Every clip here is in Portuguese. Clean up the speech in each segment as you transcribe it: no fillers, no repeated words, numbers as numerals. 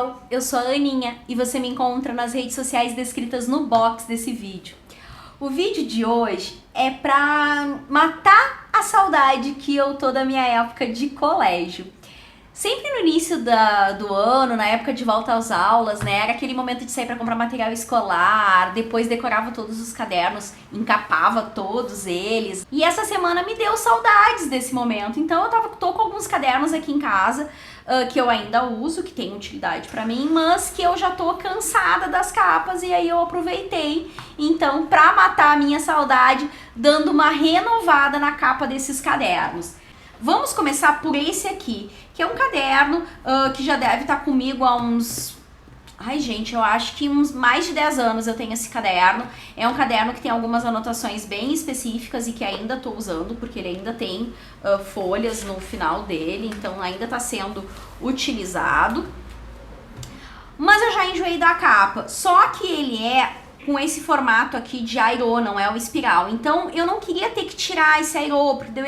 pessoal, eu sou a Aninha e você me encontra nas redes sociais descritas no box desse vídeo. O vídeo de hoje é pra matar a saudade que eu tô da minha época de colégio. Sempre no início do ano, na época de volta às aulas, né, era aquele momento de sair para comprar material escolar, depois decorava todos os cadernos, encapava todos eles. E essa semana me deu saudades desse momento, então eu tô com alguns cadernos aqui em casa, que eu ainda uso, que tem utilidade para mim, mas que eu já tô cansada das capas e aí eu aproveitei, então, para matar a minha saudade, dando uma renovada na capa desses cadernos. Vamos começar por esse aqui, que é um caderno que já deve estar comigo há uns... Ai, gente, eu acho que uns mais de 10 anos eu tenho esse caderno. É um caderno que tem algumas anotações bem específicas e que ainda estou usando, porque ele ainda tem folhas no final dele, então ainda está sendo utilizado. Mas eu já enjoei da capa, só que ele é com esse formato aqui de airô, não é o espiral. Então eu não queria ter que tirar esse airô, porque eu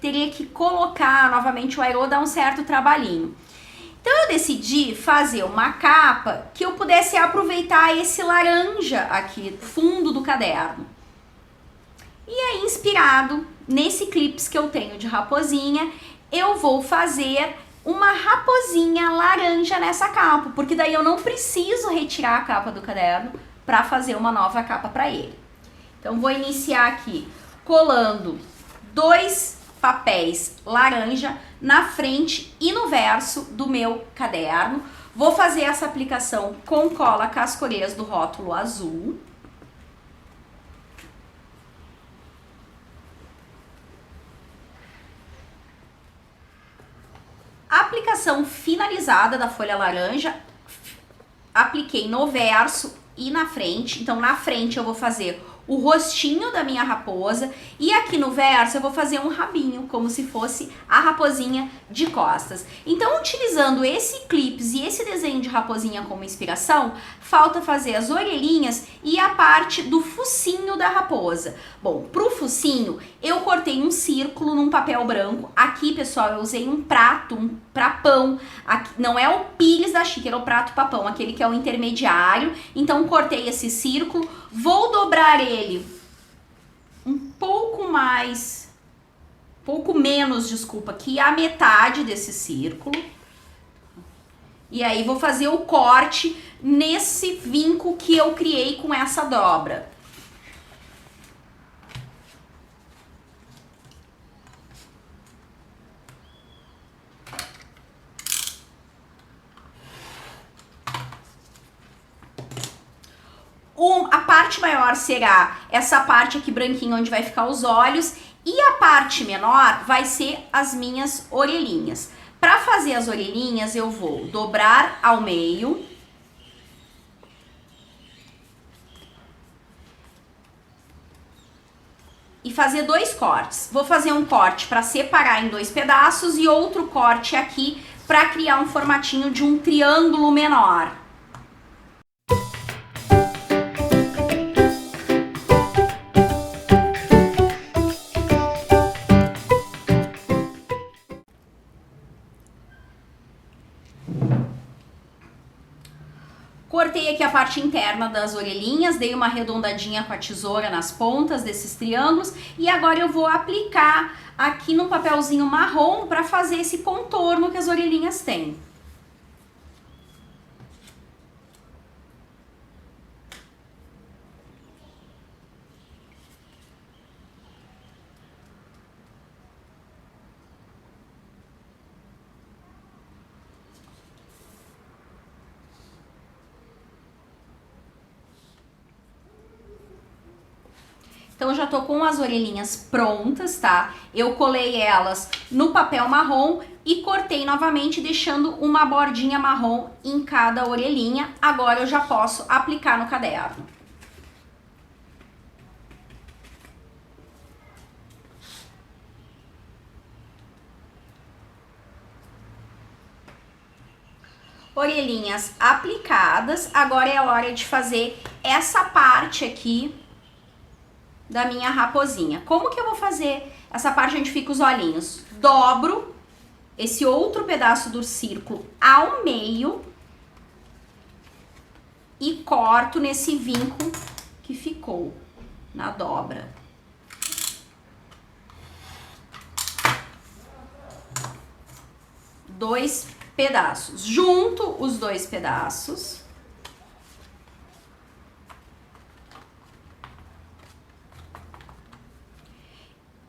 teria que colocar novamente o airô, dar um certo trabalhinho. Então eu decidi fazer uma capa que eu pudesse aproveitar esse laranja aqui, fundo do caderno. E aí, inspirado nesse clips que eu tenho de raposinha, eu vou fazer uma raposinha laranja nessa capa, porque daí eu não preciso retirar a capa do caderno para fazer uma nova capa para ele. Então vou iniciar aqui colando 2 papéis laranja na frente e no verso do meu caderno. Vou fazer essa aplicação com cola Cascorês do rótulo azul. Aplicação finalizada da folha laranja, apliquei no verso e na frente. Então na frente eu vou fazer o rostinho da minha raposa e aqui no verso eu vou fazer um rabinho, como se fosse a raposinha de costas. Então, utilizando esse clips e esse desenho de raposinha como inspiração, falta fazer as orelhinhas e a parte do focinho da raposa. Bom, pro focinho eu cortei um círculo num papel branco. Aqui, pessoal, eu usei um prato, um prapão. Aqui, não é o pires da xícara, é o prato papão, aquele que é o intermediário. Então, cortei esse círculo, vou dobrar ele um pouco menos, desculpa, que a metade desse círculo. E aí vou fazer o corte nesse vinco que eu criei com essa dobra. A parte maior será essa parte aqui branquinha onde vai ficar os olhos e a parte menor vai ser as minhas orelhinhas. Para fazer as orelhinhas eu vou dobrar ao meio e fazer 2 cortes. Vou fazer um corte para separar em 2 pedaços e outro corte aqui para criar um formatinho de um triângulo menor. Cortei aqui a parte interna das orelhinhas, dei uma arredondadinha com a tesoura nas pontas desses triângulos e agora eu vou aplicar aqui num papelzinho marrom para fazer esse contorno que as orelhinhas têm. Então, eu já tô com as orelhinhas prontas, tá? Eu colei elas no papel marrom e cortei novamente, deixando uma bordinha marrom em cada orelhinha. Agora eu já posso aplicar no caderno. Orelhinhas aplicadas, agora é a hora de fazer essa parte aqui da minha raposinha. Como que eu vou fazer essa parte onde fica os olhinhos? Dobro esse outro pedaço do círculo ao meio e corto nesse vinco que ficou na dobra. Dois pedaços. Junto os dois pedaços.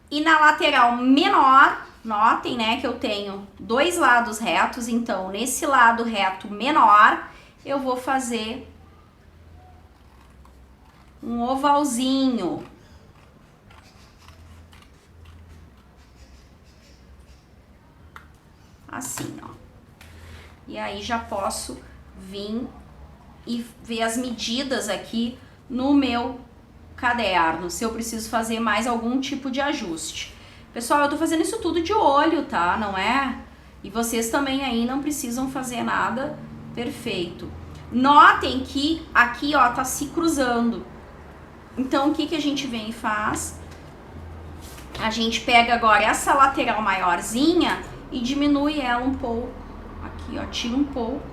E na lateral menor, notem, né, que eu tenho dois lados retos, então nesse lado reto menor, eu vou fazer um ovalzinho. Assim, ó. E aí já posso vir e ver as medidas aqui no meu caderno, se eu preciso fazer mais algum tipo de ajuste. Pessoal, eu tô fazendo isso tudo de olho, tá? Não é? E vocês também aí não precisam fazer nada perfeito. Notem que aqui, ó, tá se cruzando. Então, o que que a gente vem e faz? A gente pega agora essa lateral maiorzinha e diminui ela um pouco. Aqui, ó, tira um pouco.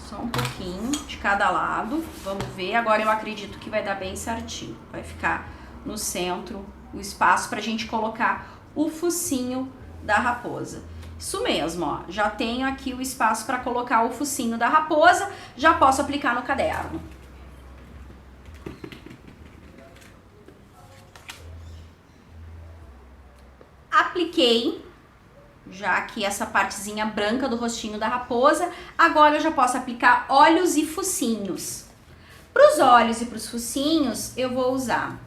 Só um pouquinho de cada lado. Vamos ver. Agora eu acredito que vai dar bem certinho. Vai ficar no centro o espaço pra gente colocar o focinho da raposa. Isso mesmo, ó. Já tenho aqui o espaço para colocar o focinho da raposa. Já posso aplicar no caderno. Apliquei já aqui essa partezinha branca do rostinho da raposa. Agora eu já posso aplicar olhos e focinhos. Para os olhos e para os focinhos, eu vou usar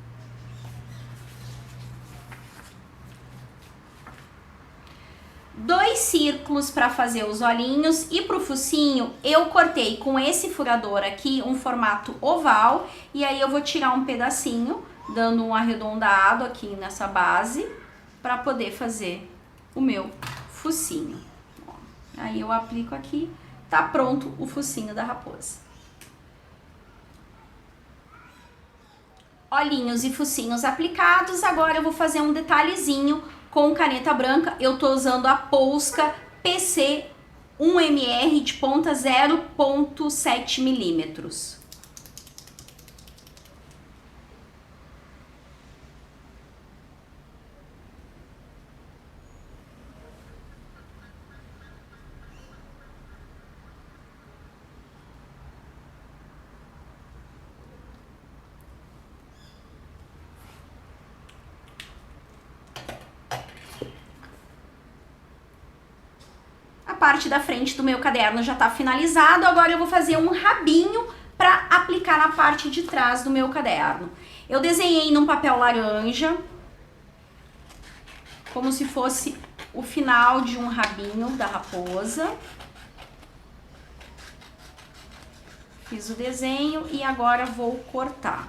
dois círculos para fazer os olhinhos, e para o focinho eu cortei com esse furador aqui um formato oval, e aí eu vou tirar um pedacinho, dando um arredondado aqui nessa base, para poder fazer o meu focinho. Ó, aí eu aplico aqui, tá pronto o focinho da raposa. Olhinhos e focinhos aplicados, agora eu vou fazer um detalhezinho com caneta branca. Eu tô usando a Posca PC 1mr de ponta 0,7 milímetros. Parte da frente do meu caderno já tá finalizado. Agora eu vou fazer um rabinho para aplicar na parte de trás do meu caderno. Eu desenhei num papel laranja, como se fosse o final de um rabinho da raposa. Fiz o desenho e agora vou cortar.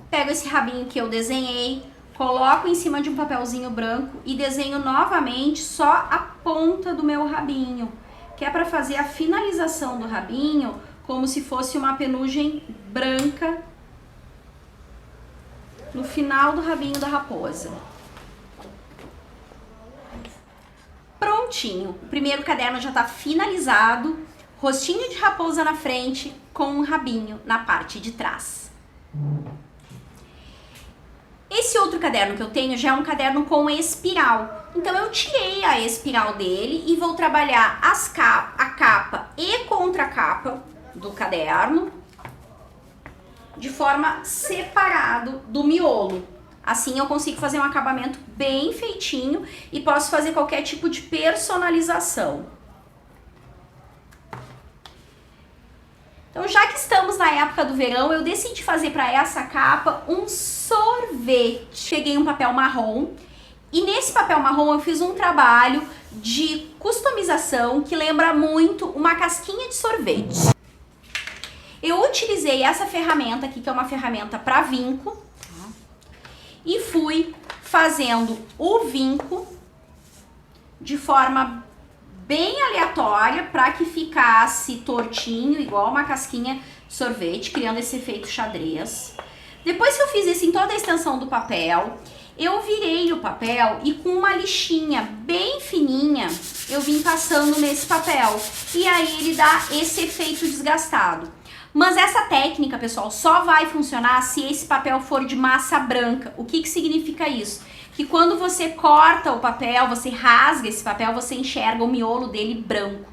Pego esse rabinho que eu desenhei, coloco em cima de um papelzinho branco e desenho novamente só a ponta do meu rabinho, que é para fazer a finalização do rabinho como se fosse uma penugem branca no final do rabinho da raposa. Prontinho, o primeiro caderno já está finalizado, rostinho de raposa na frente com um rabinho na parte de trás. Esse outro caderno que eu tenho já é um caderno com espiral, então eu tirei a espiral dele e vou trabalhar a capa e contracapa do caderno de forma separado do miolo. Assim eu consigo fazer um acabamento bem feitinho e posso fazer qualquer tipo de personalização. Então, já que estamos na época do verão, eu decidi fazer para essa capa um sorvete. Peguei um papel marrom e nesse papel marrom eu fiz um trabalho de customização que lembra muito uma casquinha de sorvete. Eu utilizei essa ferramenta aqui, que é uma ferramenta para vinco, e fui fazendo o vinco de forma bem aleatória para que ficasse tortinho, igual uma casquinha de sorvete, criando esse efeito xadrez. Depois que eu fiz isso em toda a extensão do papel, eu virei o papel e com uma lixinha bem fininha, eu vim passando nesse papel. E aí ele dá esse efeito desgastado. Mas essa técnica, pessoal, só vai funcionar se esse papel for de massa branca. O que significa isso? Que quando você corta o papel, você rasga esse papel, você enxerga o miolo dele branco.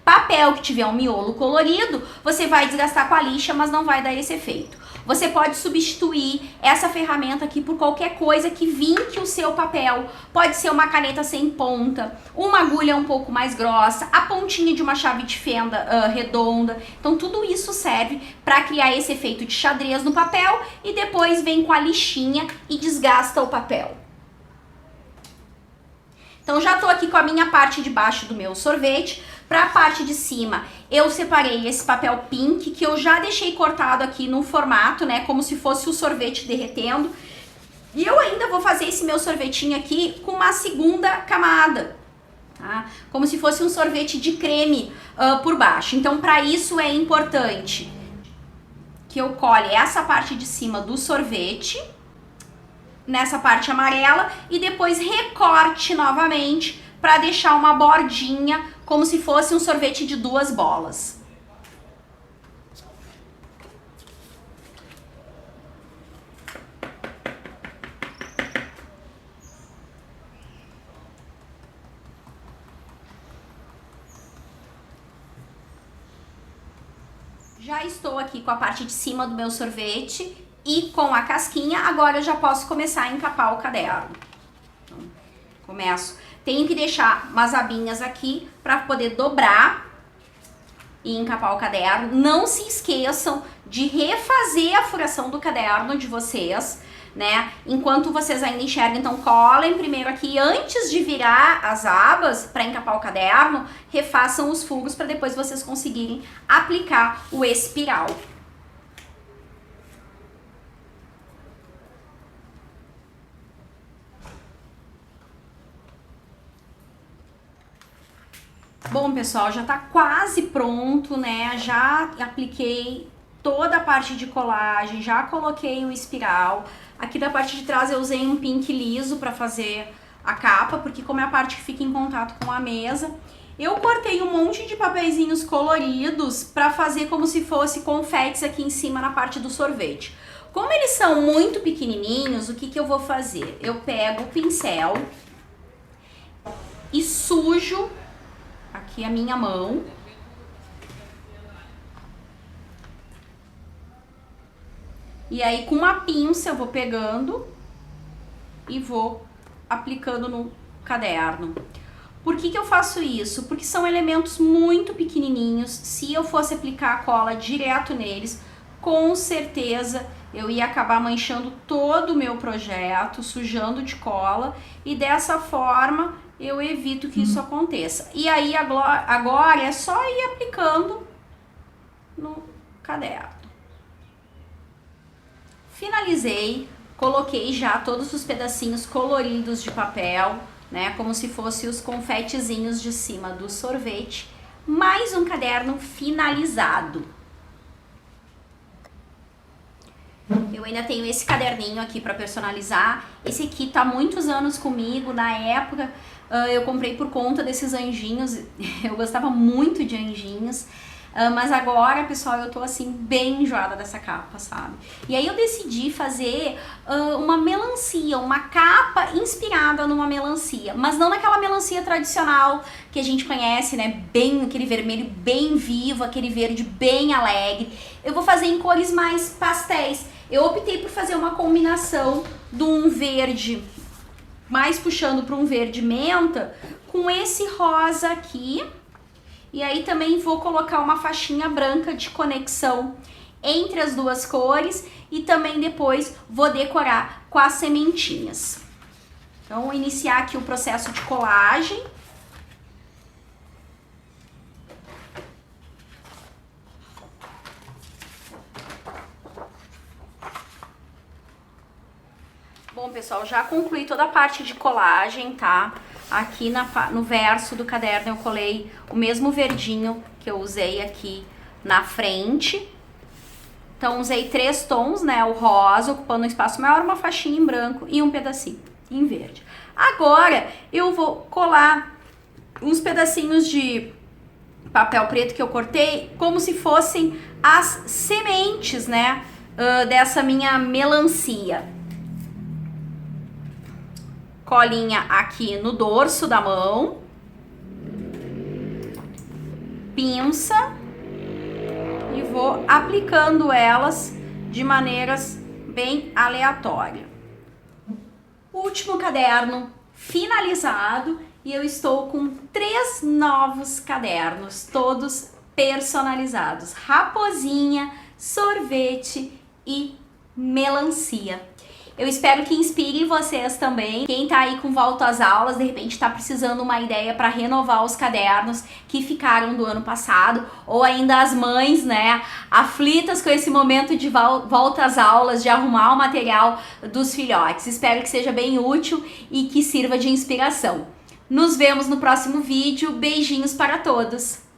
Papel que tiver um miolo colorido, você vai desgastar com a lixa, mas não vai dar esse efeito. Você pode substituir essa ferramenta aqui por qualquer coisa que vinque o seu papel. Pode ser uma caneta sem ponta, uma agulha um pouco mais grossa, a pontinha de uma chave de fenda redonda. Então tudo isso serve para criar esse efeito de xadrez no papel e depois vem com a lixinha e desgasta o papel. Então já tô aqui com a minha parte de baixo do meu sorvete. Para a parte de cima, eu separei esse papel pink que eu já deixei cortado aqui no formato, né, como se fosse o sorvete derretendo. E eu ainda vou fazer esse meu sorvetinho aqui com uma segunda camada, tá? Como se fosse um sorvete de creme por baixo. Então, para isso é importante que eu colhe essa parte de cima do sorvete, nessa parte amarela, e depois recorte novamente para deixar uma bordinha como se fosse um sorvete de 2 bolas. Já estou aqui com a parte de cima do meu sorvete e com a casquinha. Agora eu já posso começar a encapar o caderno. Então, começo. Tenho que deixar umas abinhas aqui para poder dobrar e encapar o caderno. Não se esqueçam de refazer a furação do caderno de vocês, né? Enquanto vocês ainda enxergam, então colhem primeiro aqui, antes de virar as abas para encapar o caderno, refaçam os furos para depois vocês conseguirem aplicar o espiral. Bom, pessoal, já tá quase pronto, né? Já apliquei toda a parte de colagem, já coloquei o espiral. Aqui da parte de trás eu usei um pink liso para fazer a capa, porque como é a parte que fica em contato com a mesa. Eu cortei um monte de papeizinhos coloridos para fazer como se fosse confetes aqui em cima na parte do sorvete. Como eles são muito pequenininhos, o que eu vou fazer? Eu pego o pincel e sujo aqui a minha mão. E aí com uma pinça eu vou pegando e vou aplicando no caderno. Por que eu faço isso? Porque são elementos muito pequenininhos. Se eu fosse aplicar a cola direto neles, com certeza eu ia acabar manchando todo o meu projeto, sujando de cola, e dessa forma eu evito que isso aconteça. E aí agora é só ir aplicando no caderno. Finalizei, coloquei já todos os pedacinhos coloridos de papel, né, como se fossem os confetezinhos de cima do sorvete. Mais um caderno finalizado. Eu ainda tenho esse caderninho aqui para personalizar. Esse aqui tá há muitos anos comigo. Na época eu comprei por conta desses anjinhos. Eu gostava muito de anjinhos. Mas agora, pessoal, eu tô assim bem enjoada dessa capa, sabe? E aí eu decidi fazer uma melancia, uma capa inspirada numa melancia, mas não naquela melancia tradicional que a gente conhece, né? Bem aquele vermelho bem vivo, aquele verde bem alegre. Eu vou fazer em cores mais pastéis. Eu optei por fazer uma combinação de um verde mais puxando para um verde menta com esse rosa aqui. E aí também vou colocar uma faixinha branca de conexão entre as duas cores e também depois vou decorar com as sementinhas. Então, vou iniciar aqui o processo de colagem. Bom, pessoal, já concluí toda a parte de colagem, tá? Aqui no verso do caderno eu colei o mesmo verdinho que eu usei aqui na frente. Então usei 3 tons, né? O rosa ocupando um espaço maior, uma faixinha em branco e um pedacinho em verde. Agora eu vou colar uns pedacinhos de papel preto que eu cortei como se fossem as sementes, né? Dessa minha melancia. Colinha aqui no dorso da mão. Pinça. E vou aplicando elas de maneiras bem aleatórias. Último caderno finalizado e eu estou com 3 novos cadernos, todos personalizados. Raposinha, sorvete e melancia. Eu espero que inspire vocês também. Quem tá aí com volta às aulas, de repente tá precisando uma ideia para renovar os cadernos que ficaram do ano passado, ou ainda as mães, né, aflitas com esse momento de volta às aulas, de arrumar o material dos filhotes. Espero que seja bem útil e que sirva de inspiração. Nos vemos no próximo vídeo. Beijinhos para todos!